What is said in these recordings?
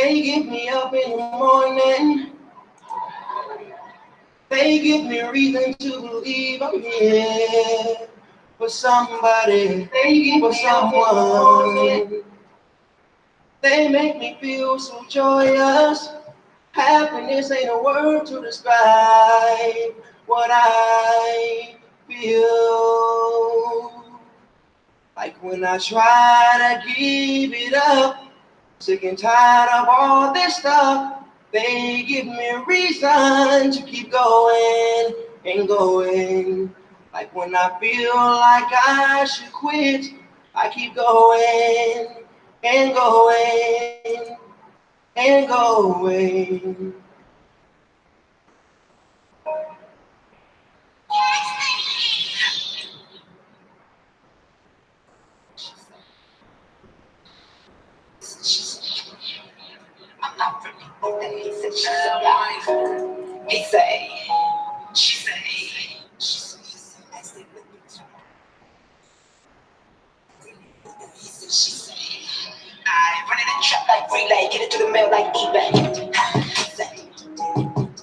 They get me up in the morning. They give me reason to believe I'm here for somebody, for someone. They make me feel so joyous. Happiness ain't a word to describe what I feel. Like when I try to give it up, sick and tired of all this stuff. They give me a reason to keep going and going. Like when I feel like I should quit, I keep going and going and going. I'm not really with that. He said she's alive. He say, she say, she say, I say, she say, I run it in trap like relay, get it to the mail like eBay.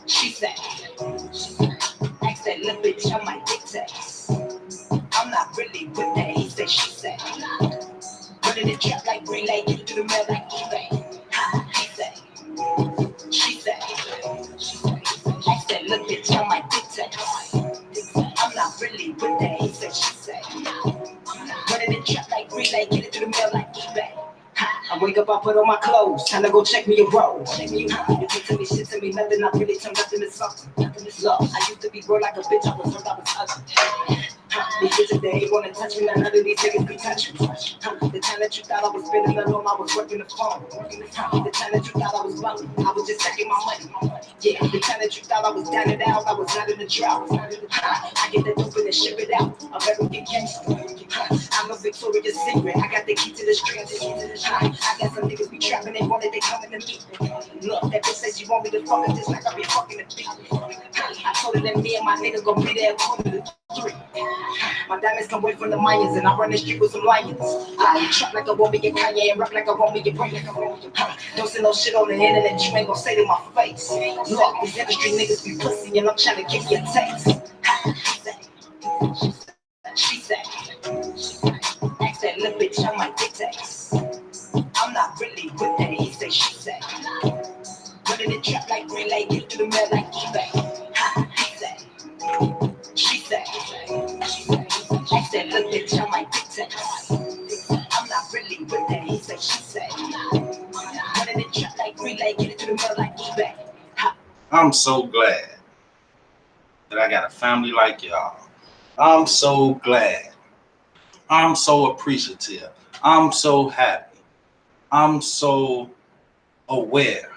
She say, ask that little bitch on my dictate. I'm not really with that. He said, she say, run it in trap like relay, get it to the mail like eBay. He say, she say, ask that little bitch on my dictate. I'm not really with that. He said, she say, run it in trap like relay, get it to the mail like eBay. I wake up, I put on my clothes, time to go check me a roll. Check me out. You can tell me shit to me, nothing. I really turn nothing to something. Nothing is love. I used to be broke like a bitch. I was hurt, I was ugly. These bitches, they ain't wanna touch me. None of these niggas be touching me. The time that you thought I was spending alone, I was working the phone. The time that you thought I was lonely, I was just taking my money. Yeah, the time that you thought I was down and out, I was not in the drought. I get the dope and ship it out. American gangster. I'm a Victoria's Secret. I got the key to the streets. I got some niggas be trapping, they wanted, they coming to me. Look, that bitch says she want me to fuck her just like I be fucking the beat. I told her that me and my niggas gon' be there at 3. My diamonds come away from the Mayans, and I run the street with some lions. I trap like I want me get Kanye and rap like I want me get break. Don't say no shit on the internet, you ain't gon' say to my face. Look, these industry niggas be pussy, and I'm trying to give you a taste. She said, ask that little bitch on my dictates. I'm not really with that. He say, she say, running the trap like relay, get to the mail like eBay. He say, she say, ask that little bitch on my dictates. I'm not really with that. He say, she say, running the trap like relay, get it to the mail like eBay. I'm so glad that I got a family like y'all. I'm so glad. I'm so appreciative. I'm so happy. I'm so aware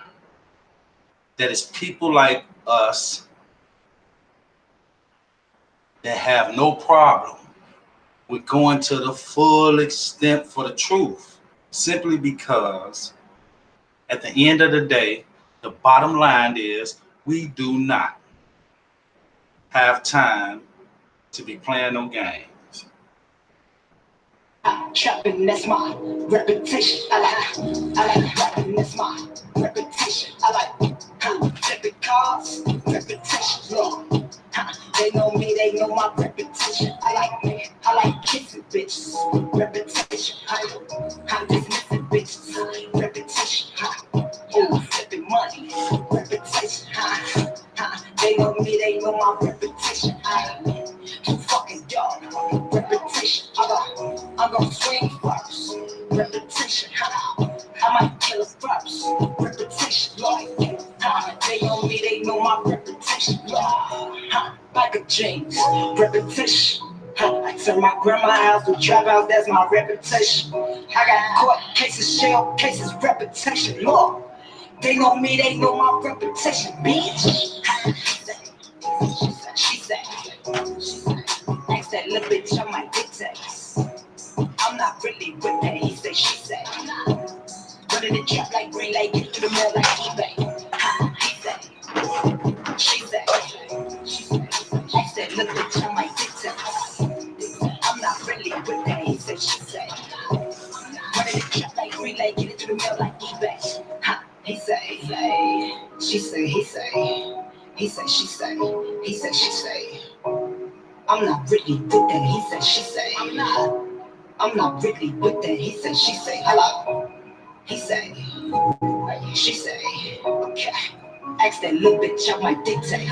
that it's people like us that have no problem with going to the full extent for the truth, simply because at the end of the day, the bottom line is we do not have time to be playing no games. Trapping, that's my reputation. I like rapping, that's my reputation. I like flipping cars, reputation. Look, they know me, they know my reputation. I like kissing bitches, reputation. I'm dismissing bitches, reputation. Oh, flipping money, reputation. They know me, they know my reputation. Too fucking young, reputation. I'm gonna swing first, reputation. I might kill us first, reputation. They know me, they know my reputation. Like a jeans, reputation. I turn my grandma's house to trap house, that's my reputation. I got court cases, shell cases, reputation. Lord, they know me, they know my reputation, bitch. She said, ask that little bitch on my dictates. I'm not really with that. He said, she said, running the trap like green light, get to the mail like eBay. He said, she said, ask that little bitch on my dictates. I'm not really with that. He said, she said, running the trap like green light, get it to the mail like eBay. He She say, he say, he say, she say, he say, she say. I'm not really with that. He say, she say. I'm not really with that. He say, she say. Hello. He say, she say. Okay. Ask that little bitch on my dictate.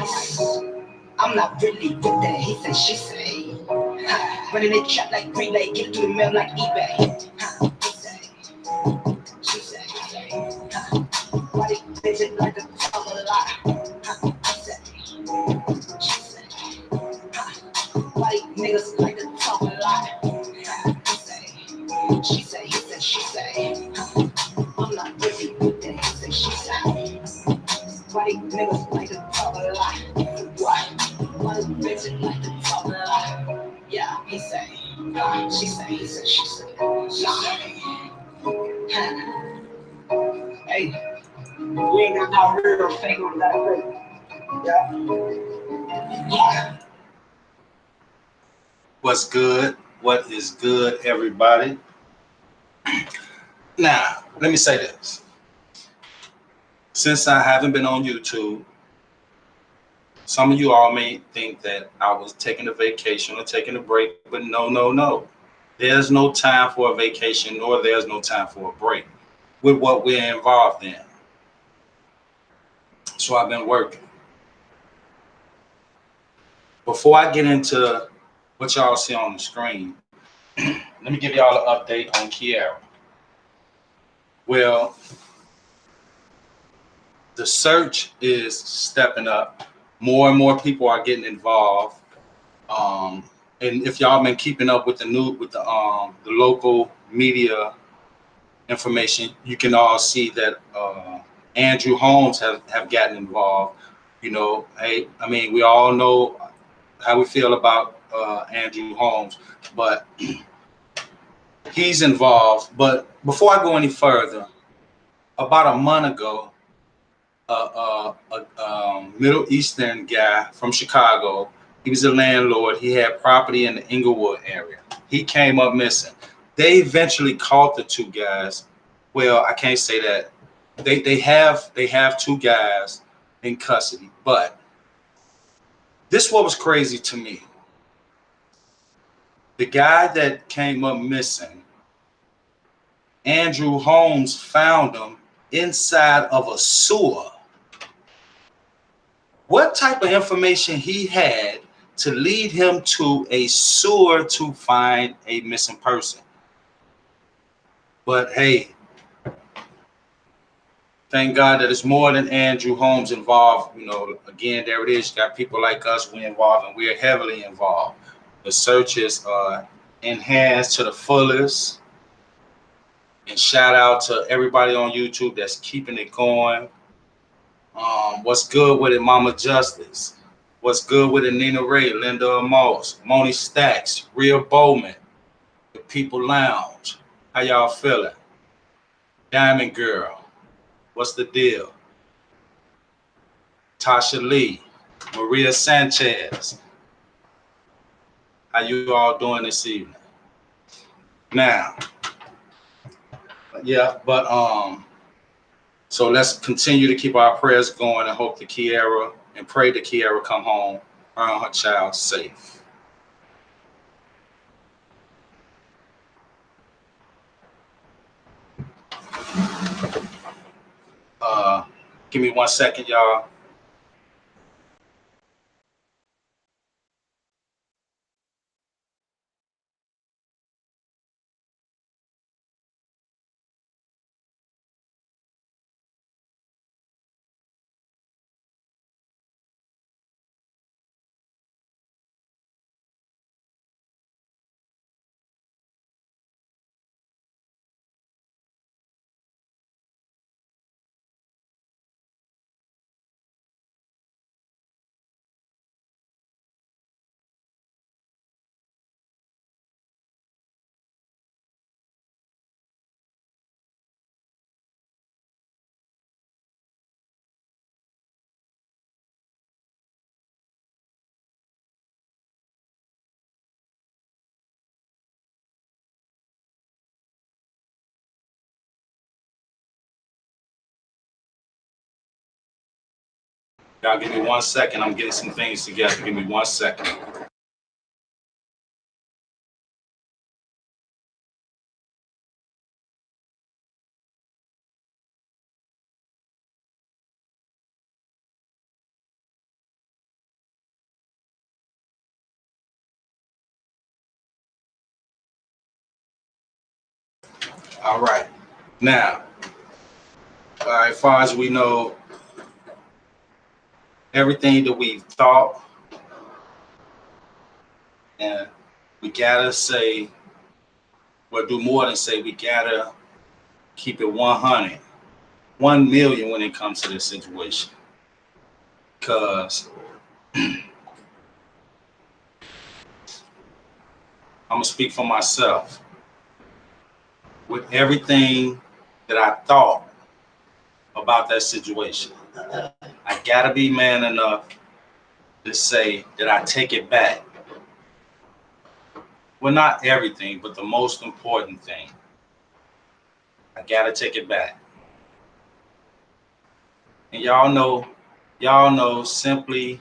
I'm not really with that. He say, she say. Running the trap like relay, get it to the mail like eBay. He say, she say. Why they bitch like a talk a lot? He say, she say. Why they niggas like to talk a lot? He say, she say, he say, she say. I'm not really with that. He say, she say. Why they niggas like to talk a lot? Why they bitches like to talk a lot? Yeah, he say, she say, he say, she say. Hey, we ain't got no real fake on that way. Yeah. What's good? What is good, everybody? Now, let me say this. Since I haven't been on YouTube, some of you all may think that I was taking a vacation or taking a break, but no. There's no time for a vacation, nor there's no time for a break with what we're involved in. So I've been working. Before I get into what y'all see on the screen, let me give y'all an update on Kiara. Well, the search is stepping up. More and more people are getting involved. And if y'all been keeping up with the local media information, you can all see that Andrew Holmes have gotten involved. You know, hey, I mean, we all know how we feel about Andrew Holmes, but he's involved. But before I go any further, about a month ago, a Middle Eastern guy from Chicago. He was a landlord. He had property in the Inglewood area. He came up missing. They eventually caught the two guys. Well, I can't say that. They have two guys in custody. But this what was crazy to me. The guy that came up missing, Andrew Holmes found him inside of a sewer. What type of information he had to lead him to a sewer to find a missing person? But hey, thank God that it's more than Andrew Holmes involved. You know, again, there it is. You got people like us, we're involved, and we're heavily involved. The searches are enhanced to the fullest. And shout out to everybody on YouTube that's keeping it going. What's good with it, Mama Justice? What's good with it, Nina Ray, Linda Moss, Moni Stacks, Rhea Bowman, The People Lounge? How y'all feeling? Diamond Girl, what's the deal? Tasha Lee, Maria Sanchez, how you all doing this evening? Now, yeah, but so let's continue to keep our prayers going and hope that Kiara and pray that Kiara come home around her child safe. Give me 1 second, y'all. Y'all give me 1 second. I'm getting some things together. Give me 1 second. All right. Now, as far as we know, everything that we've thought, and we gotta say, well, do more than say, we gotta keep it 100, 1 million when it comes to this situation. Because I'm gonna speak for myself. With everything that I thought about that situation, I gotta be man enough to say that I take it back. Well, not everything, but the most important thing. I gotta take it back. And y'all know simply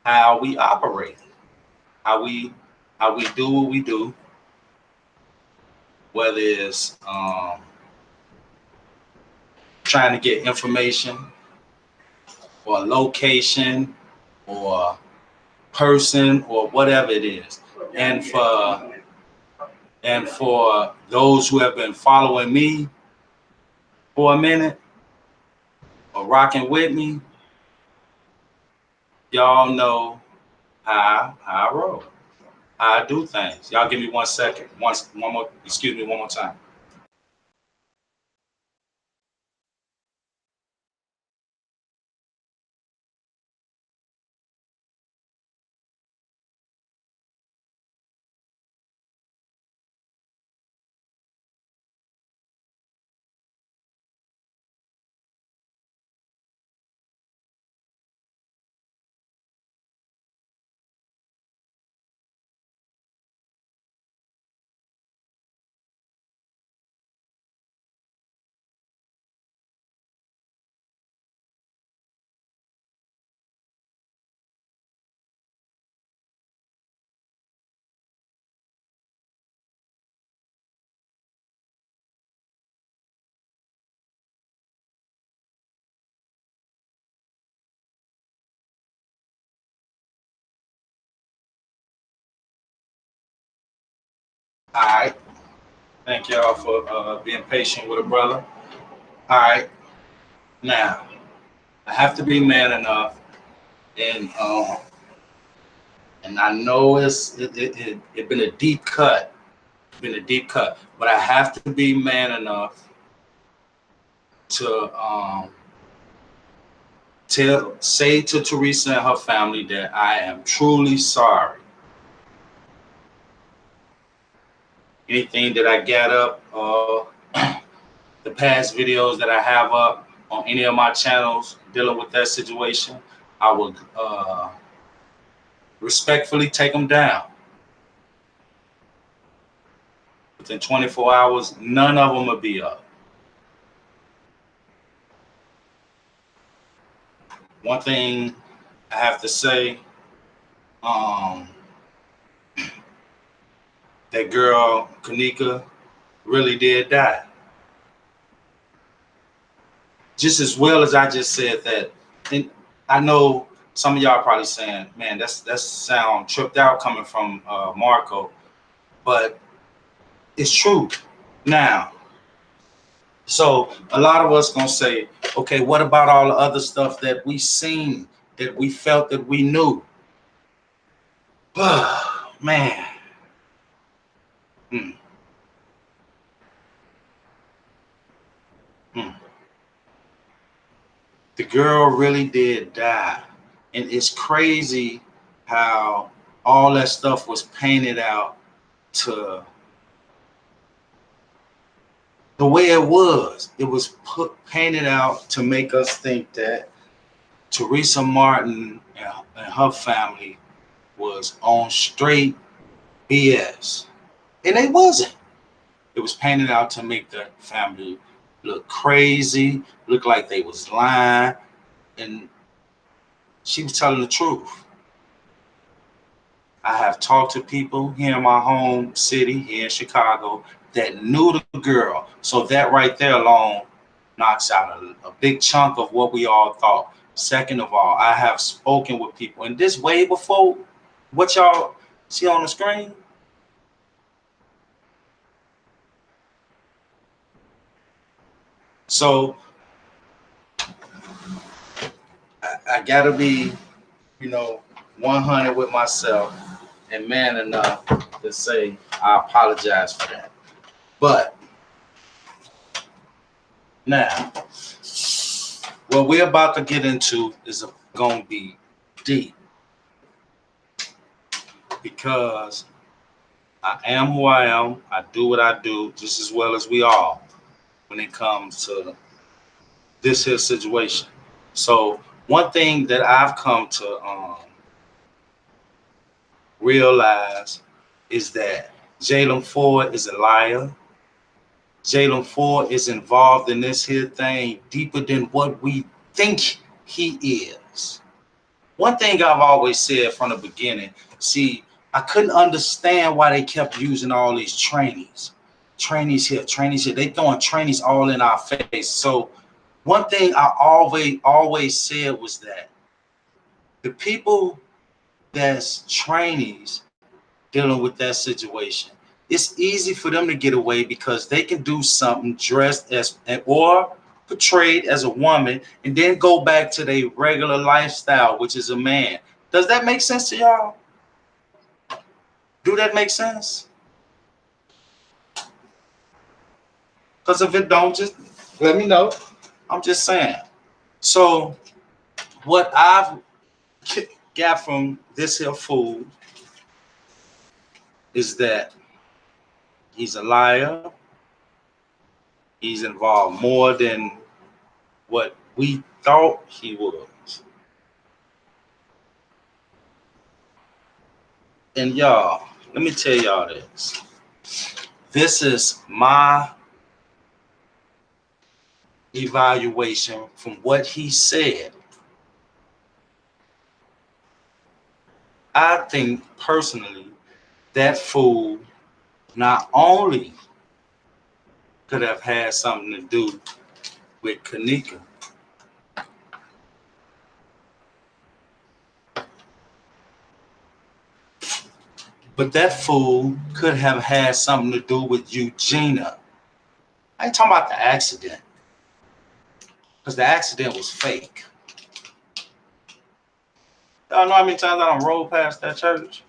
how we operate, how we do what we do, whether it's trying to get information or location or person or whatever it is. And for those who have been following me for a minute or rocking with me, y'all know how I roll, how I do things. Y'all give me 1 second. One more, excuse me, one more time. All right. Thank y'all for being patient with a brother. All right. Now, I have to be man enough, and I know it been a deep cut, but I have to be man enough to say to Teresa and her family that I am truly sorry. Anything that I got up, the past videos that I have up on any of my channels dealing with that situation, I would respectfully take them down. Within 24 hours, none of them will be up. One thing I have to say, that girl, Kanika, really did die. Just as well as I just said that, and I know some of y'all probably saying, man, that's sound tripped out coming from Marco, but it's true. Now, so a lot of us gonna say, okay, what about all the other stuff that we seen, that we felt, that we knew? Man. Hmm. Hmm. The girl really did die. And it's crazy how all that stuff was painted out to the way it was. It was painted out to make us think that Teresa Martin and her family was on straight BS. And it wasn't. It was painted out to make the family look crazy, look like they was lying. And she was telling the truth. I have talked to people here in my home city, here in Chicago, that knew the girl. So that right there alone knocks out a big chunk of what we all thought. Second of all, I have spoken with people, and this way before what y'all see on the screen. So I gotta be, 100 with myself and man enough to say I apologize for that. But now, what we're about to get into is going to be deep because I am who I am. I do what I do just as well as we all when it comes to this here situation. So one thing that I've come to realize is that Jayliam Ford is a liar. Jayliam Ford is involved in this here thing deeper than what we think he is. One thing I've always said from the beginning, see, I couldn't understand why they kept using all these trainees. Trainees here, trainees here. They throwing trainees all in our face. So one thing I always said was that the people that's trainees dealing with that situation, it's easy for them to get away because they can do something dressed as or portrayed as a woman and then go back to their regular lifestyle, which is a man. Does that make sense to y'all? Do that make sense? Because if it don't, just let me know. I'm just saying. So what I've got from this here fool is that he's a liar. He's involved more than what we thought he was. And y'all, let me tell y'all this. This is my evaluation from what he said. I think personally that fool not only could have had something to do with Kanika, but that fool could have had something to do with Eugenia. I ain't talking about the accident, because the accident was fake. Y'all know how many times I done rolled past that church?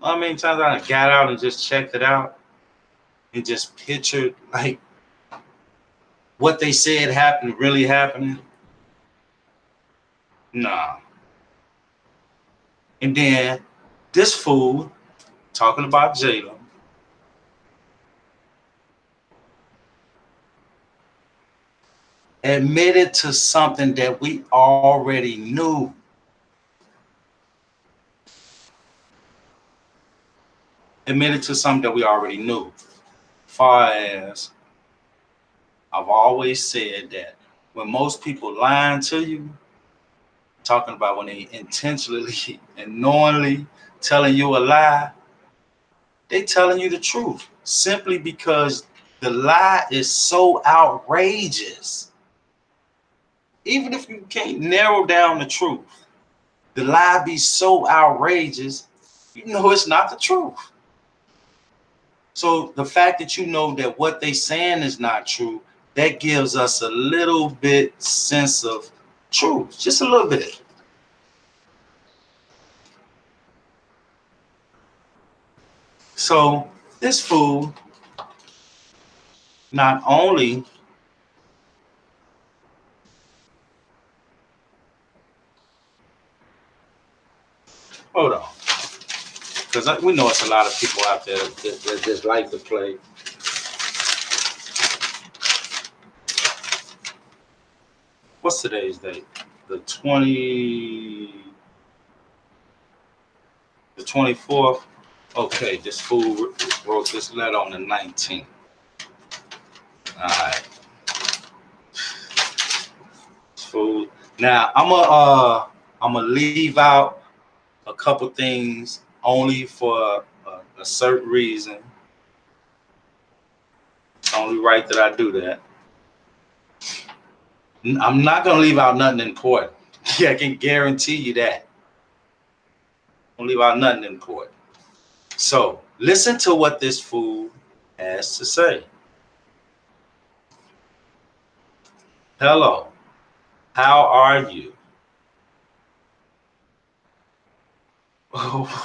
How many times I done got out and just checked it out and just pictured like what they said happened really happening? Nah. And then this fool talking about Jayliam admitted to something that we already knew. Admitted to something that we already knew. Far as I've always said that when most people lying to you, talking about when they intentionally and knowingly telling you a lie, they telling you the truth simply because the lie is so outrageous. Even if you can't narrow down the truth, the lie be so outrageous, you know it's not the truth. So the fact that you know that what they saying is not true, that gives us a little bit sense of truth, just a little bit. So this fool not only hold on, because we know it's a lot of people out there that just like to play. What's today's date? The 24th. Okay, this fool wrote this letter on the 19th. All right. This fool, Now I'm gonna leave out a couple things only for a certain reason. It's only right that I do that. I'm not gonna leave out nothing important. Yeah, I can guarantee you that. Don't leave out nothing important. So listen to what this fool has to say. Hello, how are you?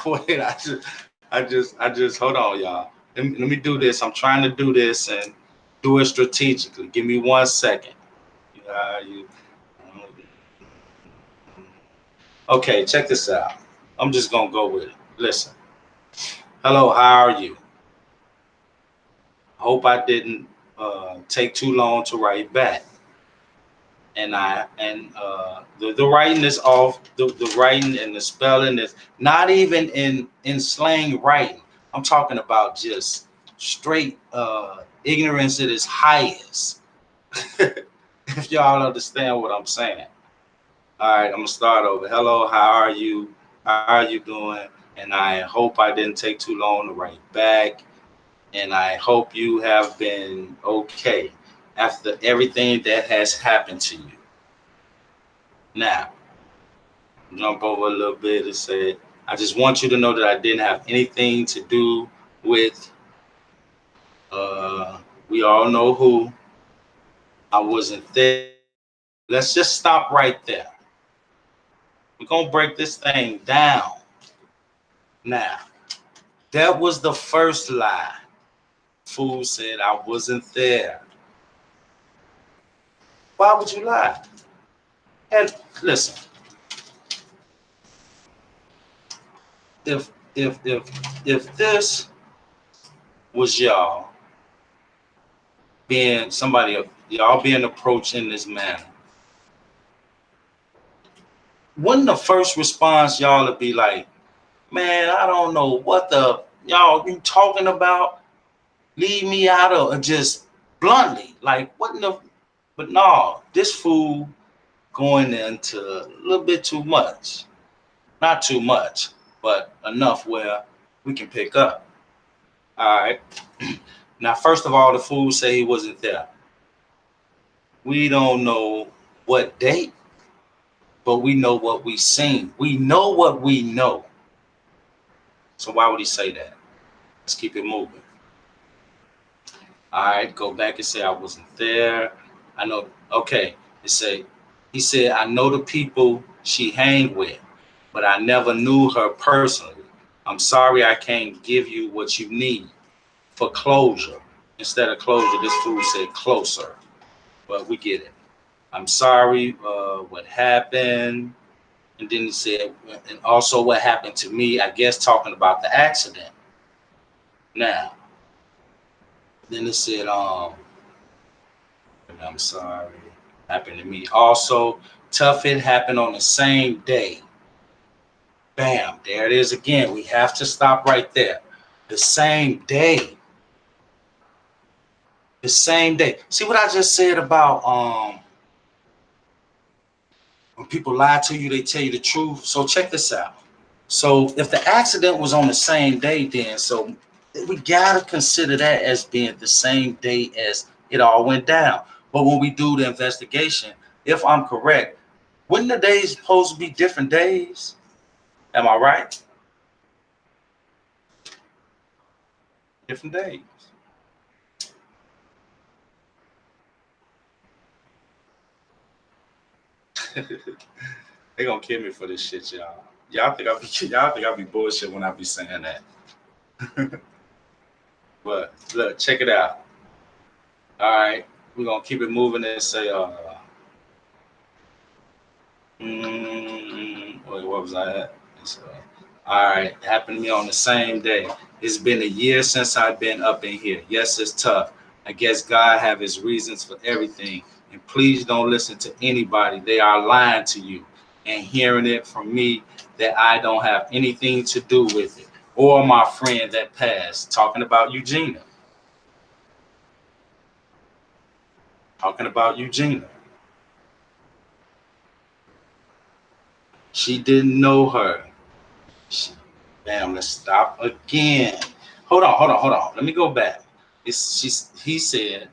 Wait, I just hold on, y'all. Let me do this. I'm trying to do this and do it strategically. Give me 1 second. You. Okay, check this out. I'm just gonna go with it. Listen. Hello, how are you? Hope I didn't take too long to write back. The writing is off. The writing and the spelling is not even in slang writing. I'm talking about just straight ignorance at its highest. If y'all understand what I'm saying. All right, I'm gonna start over. Hello, how are you? How are you doing? And I hope I didn't take too long to write back. And I hope you have been okay after everything that has happened to you. Now, jump over a little bit and say, I just want you to know that I didn't have anything to do with, we all know who. I wasn't there. Let's just stop right there. We're going to break this thing down. Now, that was the first lie. Fool said I wasn't there. Why would you lie? And listen, if this was y'all being approached in this manner, wouldn't the first response y'all would be like, man, I don't know what the y'all you talking about? Leave me out of, or just bluntly, like what in the, but no, this fool going into a little bit too much. Not too much, but enough where we can pick up. All right. Now, first of all, the fool say he wasn't there. We don't know what date, but we know what we seen. We know what we know. So why would he say that? Let's keep it moving. All right, go back and say I wasn't there. I know. Okay, he said I know the people she hang with, but I never knew her personally. I'm sorry I can't give you what you need for closure. Instead of closure, this fool said closer. But we get it. I'm sorry what happened. And then he said, and also what happened to me, I guess talking about the accident. Now, then it said, I'm sorry, happened to me. Also, tough it happened on the same day. Bam, there it is again. We have to stop right there. The same day. The same day. See what I just said about when people lie to you, they tell you the truth. So check this out. So if the accident was on the same day, then so we gotta consider that as being the same day as it all went down. But when we do the investigation, if I'm correct, wouldn't the days supposed to be different days? Am I right? Different days. They gonna kill me for this shit, y'all. Y'all think I be bullshit when I be saying that. But look, check it out. All right, we're gonna keep it moving and say, wait, what was I at? All right, happened to me on the same day. It's been a year since I've been up in here. Yes, it's tough. I guess God have his reasons for everything. And please don't listen to anybody. They are lying to you and hearing it from me that I don't have anything to do with it. Or my friend that passed, talking about Eugenia. Talking about Eugenia. She didn't know her. She, Bam, let's stop again. Hold on. Let me go back. He said,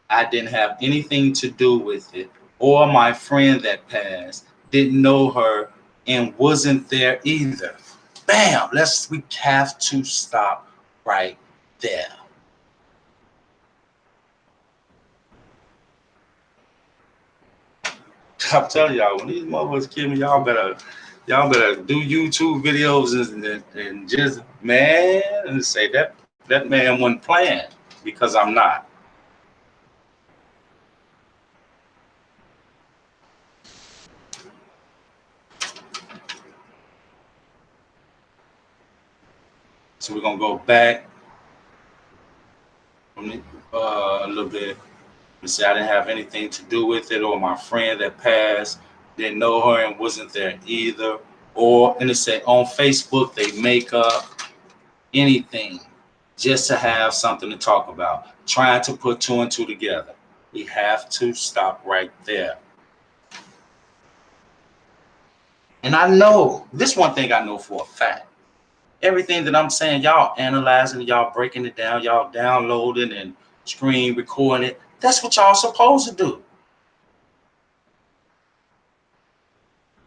I didn't have anything to do with it, or my friend that passed didn't know her and wasn't there either. Bam, we have to stop right there. I'm telling y'all, when these motherfuckers kill me, y'all better do YouTube videos and just man and say that man wasn't playing because I'm not. So we're gonna go back a little bit and say I didn't have anything to do with it, or my friend that passed didn't know her and wasn't there either. Or and it said on Facebook they make up anything just to have something to talk about, trying to put two and two together. We have to stop right there. And I know this one thing I know for a fact. Everything that I'm saying, y'all analyzing, y'all breaking it down, y'all downloading and screen recording it. That's what y'all supposed to do.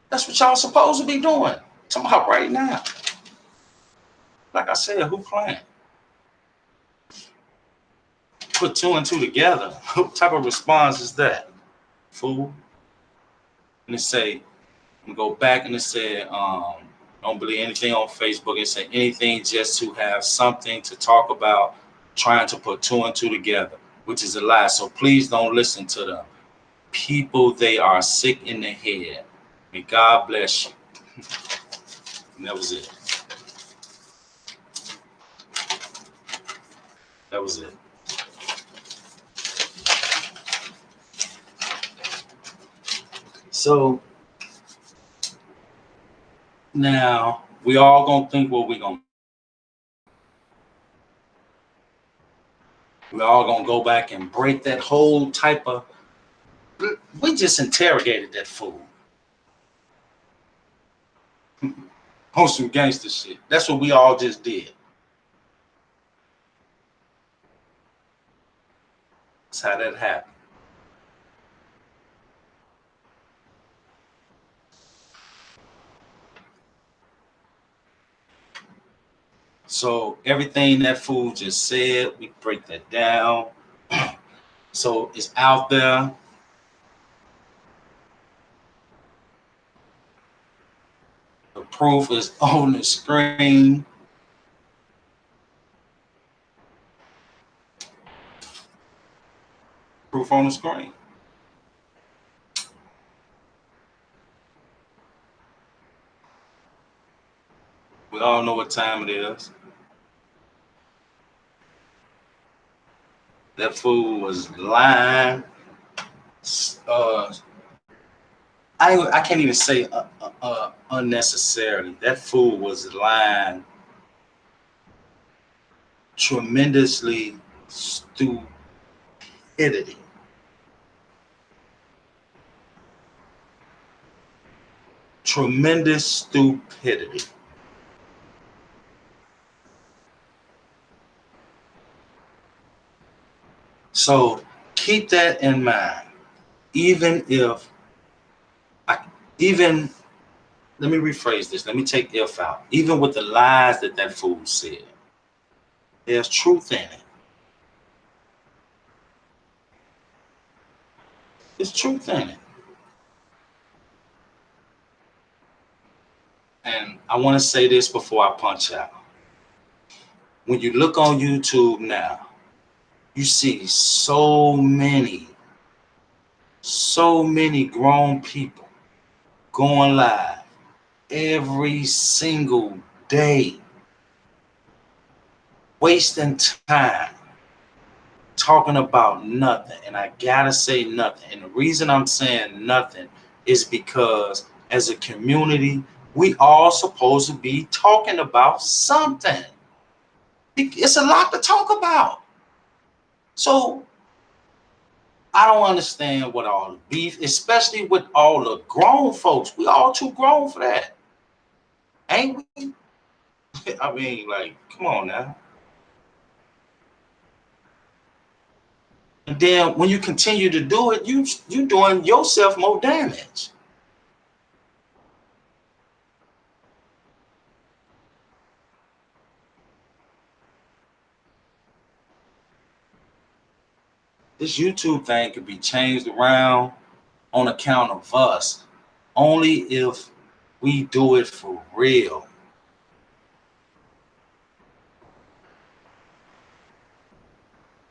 That's what y'all supposed to be doing. Talking about right now. Like I said, who playing? Put two and two together. What type of response is that? Fool. And it say, and go back and it said, don't believe anything on Facebook. It said anything just to have something to talk about, trying to put two and two together, which is a lie. So please don't listen to them. People, they are sick in the head. May God bless you. And that was it. That was it. So now we all gonna think what we gonna. We all gonna go back and break that whole type of. We just interrogated that fool on some gangster shit. That's what we all just did. That's how that happened. So everything that fool just said, we break that down. So it's out there. The proof is on the screen. Proof on the screen. We all know what time it is. That fool was lying. I can't even say unnecessarily. That fool was lying tremendously stupidity. Tremendous stupidity. So keep that in mind. Even if even let me rephrase this. Let me take if out. Even with the lies that fool said, there's truth in it. There's truth in it. And I want to say this before I punch out. When you look on YouTube now, you see so many grown people going live every single day, wasting time talking about nothing. And I gotta say nothing. And the reason I'm saying nothing is because as a community, we all supposed to be talking about something. It's a lot to talk about. So I don't understand what all the beef, especially with all the grown folks. We all too grown for that, ain't we? I mean, like, come on now. And then when you continue to do it, you doing yourself more damage. This YouTube thing could be changed around on account of us, only if we do it for real.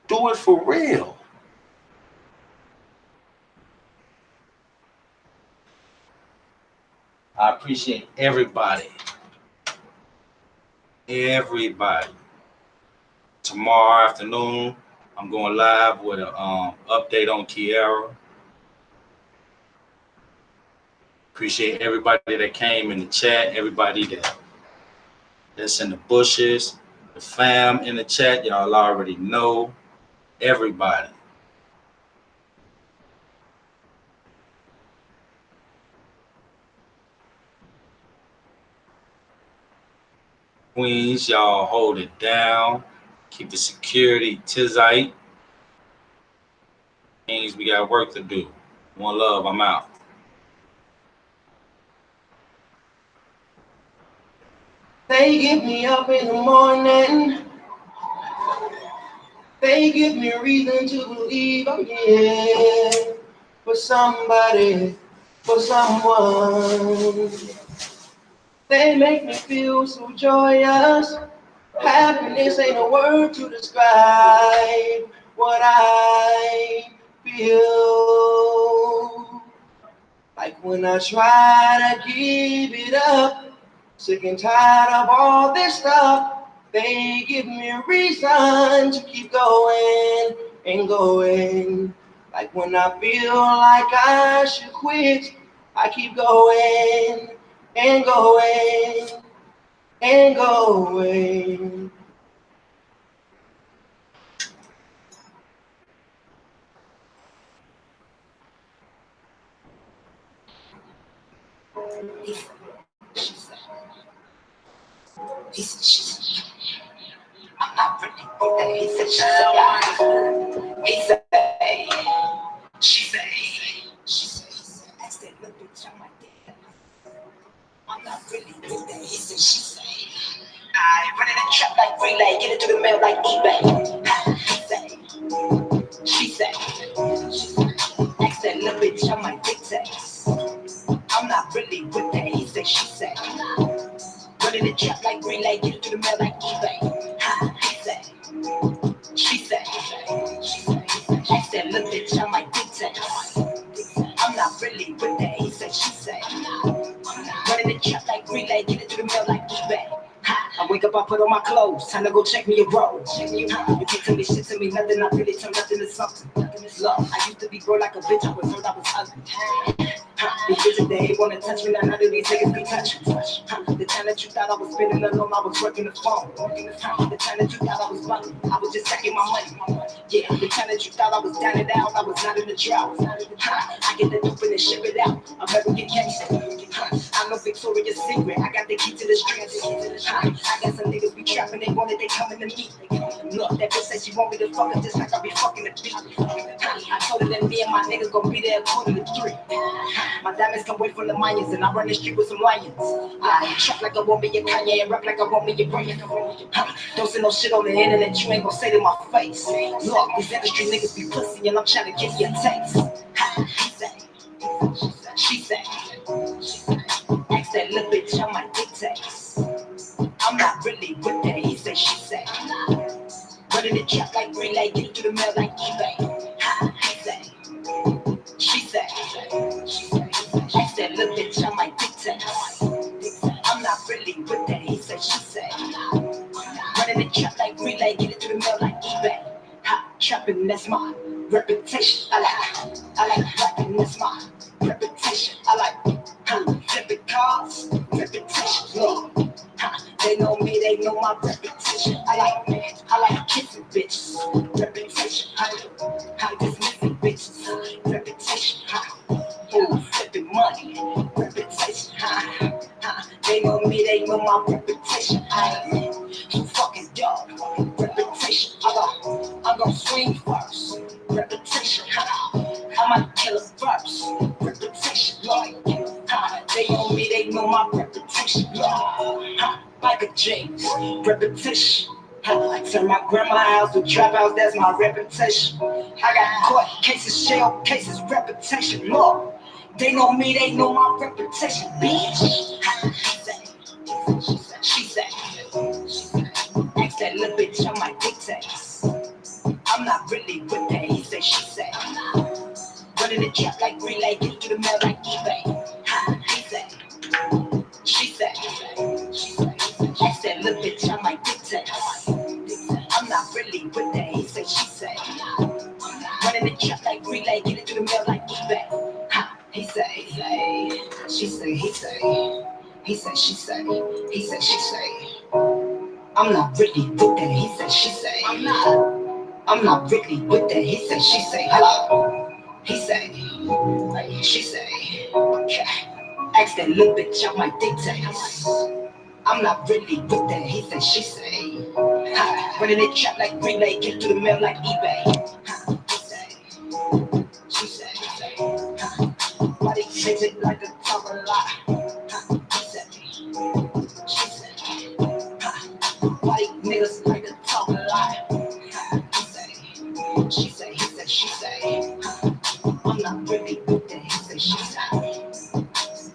Do it for real. I appreciate everybody. Everybody. Tomorrow afternoon, I'm going live with an update on Kiara. Appreciate everybody that came in the chat, everybody that's in the bushes, the fam in the chat, y'all already know. Everybody. Queens, y'all hold it down. Keep the security tight. Queens, we got work to do. One love, I'm out. They get me up in the morning. They give me a reason to believe I'm here for somebody, for someone. They make me feel so joyous. Happiness ain't a word to describe what I feel. Like when I try to give it up, sick and tired of all this stuff. They give me a reason to keep going and going. Like when I feel like I should quit, I keep going and going and going. He said, she said, I'm not really with that. He said, she said, she said, she said, ask that little bitch on my dick. I'm not really with that. He said, she said, I run in the trap like relay, get it to the mail like eBay. She said, ask that little bitch on my dick text. I'm not really with that. He said, she said, run in the trap like relay, get it to the mail like eBay. She said, ask that little bitch on my dick text. I'm not really with that. He said, she said, running the trap like relay, get it to the mail like eBay. I wake up, I put on my clothes, time to go check me a roll. You can't tell me shit to me, nothing, I really turn nothing to something. Love, I used to be broke like a bitch, I was hurt, I was ugly. These bitches, they ain't wanna touch me, now none of these niggas be touching. The time that you thought I was spending alone, I was working the phone. The time that you thought I was bugging, I was just stacking my money. Yeah, the time that you thought I was down and out, I was not in the drought. I get the dope and ship it out, American gangster. I know Victoria's Secret, I got the key to the streets. I got some niggas be trapping, they want it, they coming to me. Look, that bitch said she want me to fuck her just like I be fucking the beat. I told her that me and my niggas gon' be there 2:45. My diamonds come away from the Mayans and I run the street with some lions. I trap like I want me a Kanye and rap like I want me a Brian. Don't say no shit on the internet, you ain't gon' say to my face. Look, these industry niggas be pussy and I'm trying to give you a taste. She said, ask that little bitch on my dick text. I'm not really with that, he said, she said. Running the trap like relay, get it to the mail like eBay. She said, ask that little bitch on my dick text. I'm not really with that, he said, she said. Running the trap like relay, get it to the mail like eBay. Trapping, that's my reputation. I like rapping, that's my reputation. I like flipping cars, reputation. Lord. They know me, they know my reputation. I like kissing bitches, reputation. I dismissing bitches. I'm gonna swing first. Repetition, I might kill us first. Repetition, Lord. They on me, they know my reputation. Like a James, repetition. Turn my grandma's house to trap house, that's my reputation. I got court cases, shell cases, reputation. Lord, they know me, they know my reputation, bitch. She said, ask that little bitch on my dictates. I'm not really with that, he said, she said. Running the trap like relay, get through the mail like eBay. He said, she said, ask that little bitch on my dictates. I'm not really with that, he said, she said. Running the trap like relay, get it through the mail like eBay. He said, she said, he said, he said, she said, he said, she said. I'm not really with that, he said, she said. I'm not really with that, he said, she said. Hello, he said, she said. Okay. Ask that little bitch on my dictates. I'm not really with that, he said, she said. Running the trap like relay, get through the mail like eBay. She said, why they chase it like a top of a lot? She said, why they niggas like to talk a lot? She said, he said, she said, I'm not really with that, he said, she said.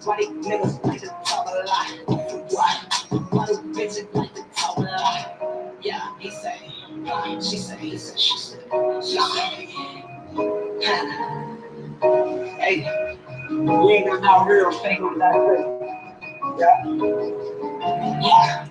Why they niggas like to talk a lot? Why they bitches like to talk a lot? Yeah, he said, she said, he said, she said, hey, we ain't got no real thing on that way. Yeah.